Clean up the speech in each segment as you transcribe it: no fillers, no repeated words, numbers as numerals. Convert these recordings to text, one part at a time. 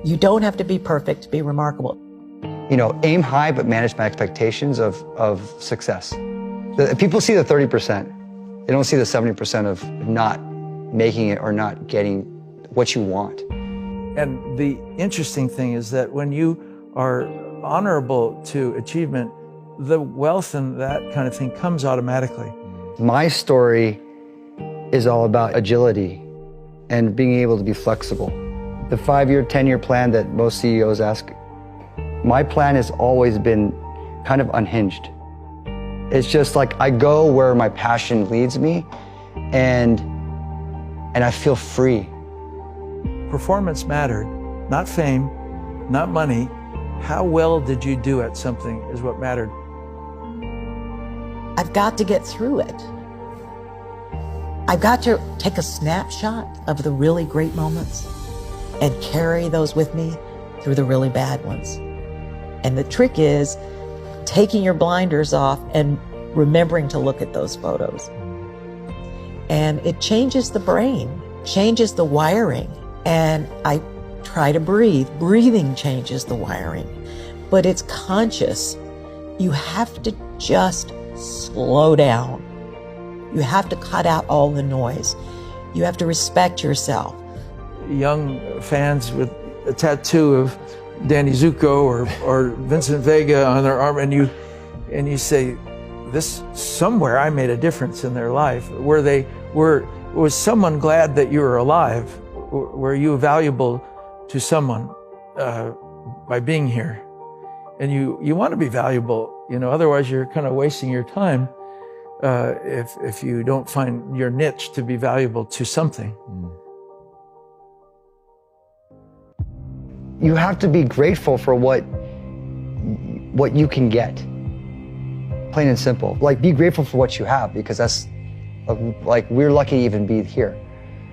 You don't have to be perfect to be remarkable. You know, aim high, but manage my expectations of success. People see the 30%. They don't see the 70% of not making it or not getting what you want. And the interesting thing is that when you are honorable to achievement, the wealth and that kind of thing comes automatically. My story is all about agility and being able to be flexible. The 5-year, 10-year plan that most CEOs ask, my plan has always been kind of unhinged. It's just like I go where my passion leads me, and I feel free. Performance mattered, not fame, not money. How well did you do at something is what mattered. I've got to get through it. I've got to take a snapshot of the really great moments and carry those with me through the really bad ones. And the trick is taking your blinders off and remembering to look at those photos. And it changes the brain, changes the wiring. And I try to breathe. Breathing changes the wiring, but it's conscious. You have to just slow down. You have to cut out all the noise. You have to respect yourself. Young fans with a tattoo of Danny Zuko or Vincent Vega on their arm, and you say, this, somewhere I made a difference in their life. Was someone glad that you were alive? Were you valuable to someone by being here? And you want to be valuable, you know, otherwise you're kind of wasting your time if you don't find your niche to be valuable to something. You have to be grateful for what you can get. Plain and simple. Like, be grateful for what you have, because that's, like, we're lucky to even be here.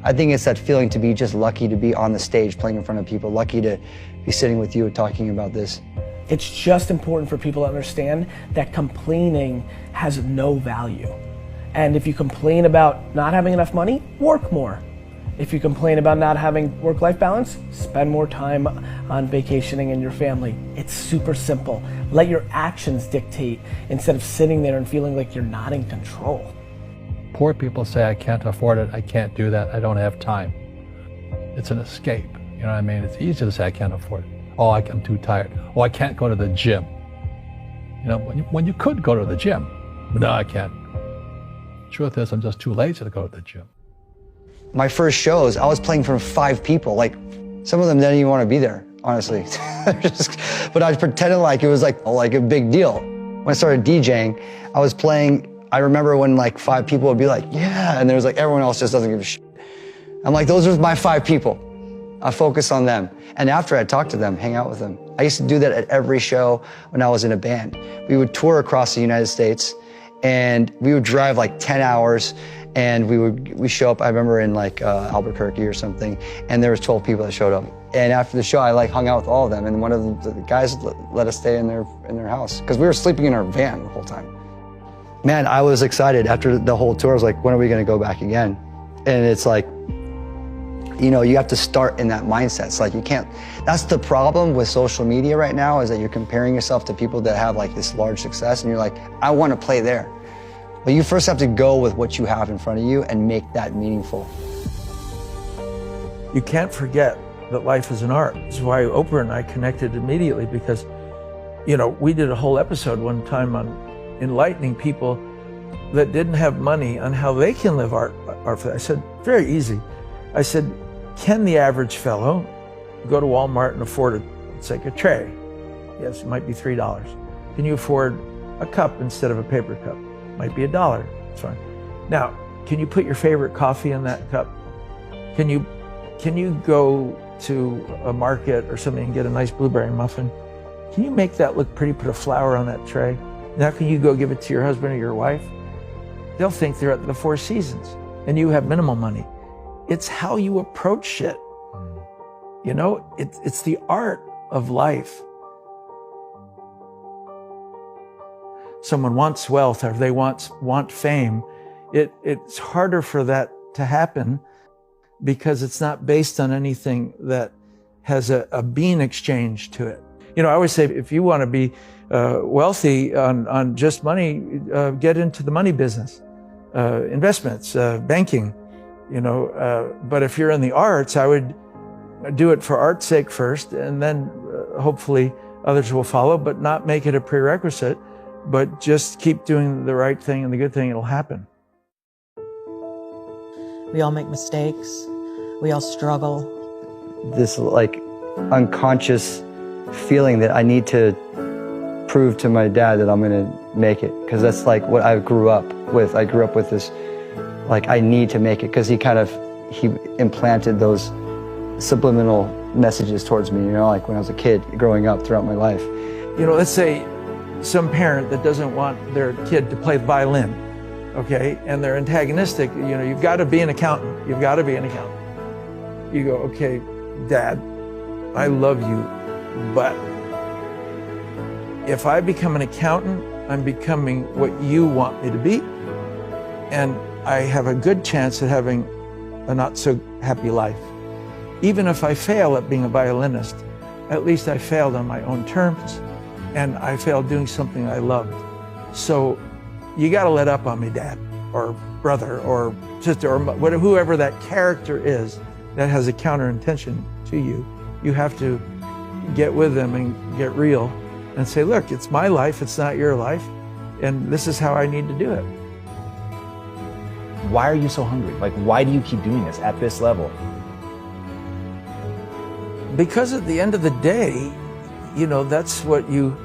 I think it's that feeling to be just lucky to be on the stage playing in front of people, lucky to be sitting with you and talking about this. It's just important for people to understand that complaining has no value. And if you complain about not having enough money, work more. If you complain about not having work-life balance, spend more time on vacationing and your family. It's super simple. Let your actions dictate instead of sitting there and feeling like you're not in control. Poor people say, I can't afford it, I can't do that, I don't have time. It's an escape, you know what I mean? It's easy to say, I can't afford it. Oh, I'm too tired. Oh, I can't go to the gym. You know, when you could go to the gym, but no, I can't. Truth is, I'm just too lazy to go to the gym. My first shows, I was playing for 5 people. Like, some of them didn't even want to be there, honestly. But I was pretending like it was like a big deal. When I started DJing, I was playing, I remember when like 5 people would be like, yeah, and there was like, everyone else just doesn't give a shit. I'm like, those are my 5 people. I focus on them. And after I talk to them, hang out with them. I used to do that at every show when I was in a band. We would tour across the United States, and we would drive like 10 hours, and we show up, I remember in like Albuquerque or something, and there was 12 people that showed up. And after the show, I like hung out with all of them, and one of the guys let us stay in their house, because we were sleeping in our van the whole time. Man, I was excited. After the whole tour, I was like, when are we gonna go back again? And it's like, you know, you have to start in that mindset. It's like you can't, that's the problem with social media right now, is that you're comparing yourself to people that have like this large success, and you're like, I wanna play there. But you first have to go with what you have in front of you and make that meaningful. You can't forget that life is an art. This is why Oprah and I connected immediately, because, you know, we did a whole episode one time on enlightening people that didn't have money on how they can live art. I said, very easy. I said, can the average fellow go to Walmart and afford it's like a tray? Yes, it might be $3. Can you afford a cup instead of a paper cup? Might be $1, it's fine. Now, can you put your favorite coffee in that cup? Can you go to a market or something and get a nice blueberry muffin? Can you make that look pretty, put a flower on that tray? Now can you go give it to your husband or your wife? They'll think they're at the Four Seasons and you have minimal money. It's how you approach shit. You know, it's the art of life. Someone wants wealth or they want fame. It's harder for that to happen because it's not based on anything that has a bean exchange to it. You know, I always say, if you want to be wealthy on just money, get into the money business, investments, banking, you know. But if you're in the arts, I would do it for art's sake first, and then hopefully others will follow, but not make it a prerequisite, but just keep doing the right thing and the good thing, it'll happen. We all make mistakes. We all struggle. This like unconscious feeling that I need to prove to my dad that I'm gonna make it, because that's like what I grew up with. I grew up with this, like, I need to make it, because he implanted those subliminal messages towards me, you know, like when I was a kid growing up throughout my life. You know, let's say some parent that doesn't want their kid to play the violin, okay, and they're antagonistic. You know, you've got to be an accountant. You've got to be an accountant. You go, okay, Dad, I love you, but if I become an accountant, I'm becoming what you want me to be, and I have a good chance at having a not so happy life. Even if I fail at being a violinist, at least I failed on my own terms, and I failed doing something I loved. So you got to let up on me, Dad, or brother, or sister, or whatever, whoever that character is that has a counter intention to you. You have to get with them and get real and say, look, it's my life, it's not your life, and this is how I need to do it. Why are you so hungry? Like, why do you keep doing this at this level? Because at the end of the day, you know, that's what you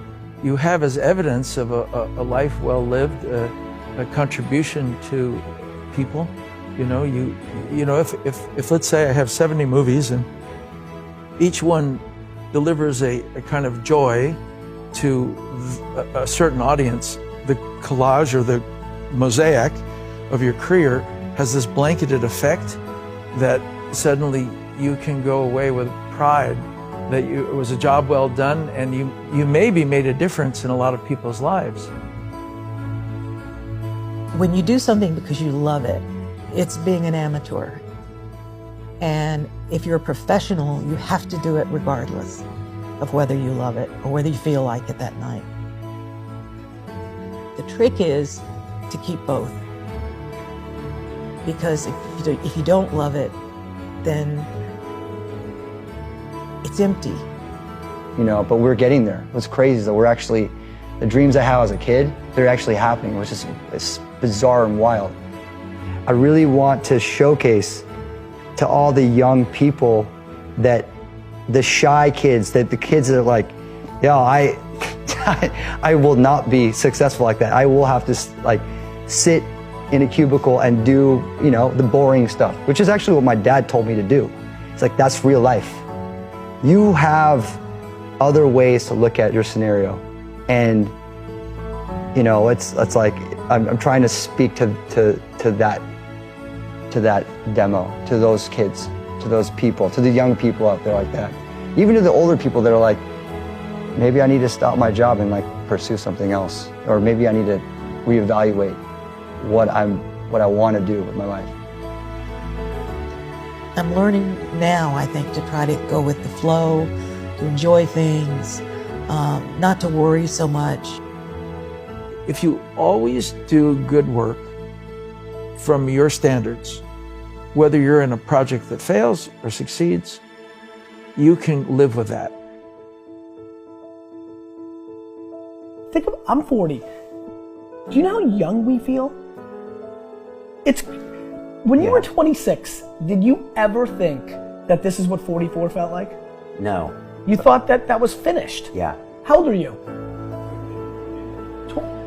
have as evidence of a life well lived, a contribution to people. You know, you know, if let's say I have 70 movies and each one delivers a kind of joy to a certain audience, the collage or the mosaic of your career has this blanketed effect that suddenly you can go away with pride that it was a job well done, and you maybe made a difference in a lot of people's lives. When you do something because you love it, it's being an amateur. And if you're a professional, you have to do it regardless of whether you love it or whether you feel like it that night. The trick is to keep both. Because if you don't love it, then it's empty. You know, but we're getting there. What's crazy is that we're actually, the dreams I had as a kid, they're actually happening, which is it's bizarre and wild. I really want to showcase to all the young people that the shy kids, that the kids that are like, yeah, I will not be successful like that. I will have to like sit in a cubicle and do, you know, the boring stuff, which is actually what my dad told me to do. It's like, that's real life. You have other ways to look at your scenario. And, you know, it's like, I'm trying to speak to that demo, to those kids, to those people, to the young people out there like that. Even to the older people that are like, maybe I need to stop my job and like pursue something else. Or maybe I need to reevaluate what I want to do with my life. I'm learning now, I think, to try to go with the flow, to enjoy things, not to worry so much. If you always do good work from your standards, whether you're in a project that fails or succeeds, you can live with that. Think of, I'm 40. Do you know how young we feel? When you were 26, did you ever think that this is what 44 felt like? No. You thought that was finished? Yeah. How old are you?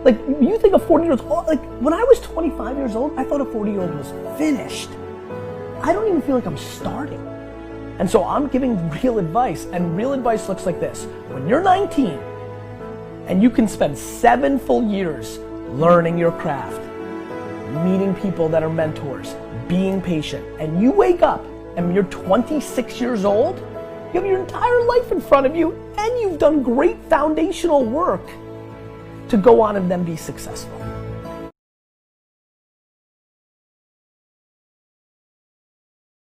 Like, you think a 40-year-old, like, when I was 25 years old, I thought a 40-year-old was finished. I don't even feel like I'm starting. And so I'm giving real advice, and real advice looks like this. When you're 19, and you can spend 7 full years learning your craft, meeting people that are mentors, being patient, and you wake up and you're 26 years old, you have your entire life in front of you, and you've done great foundational work to go on and then be successful.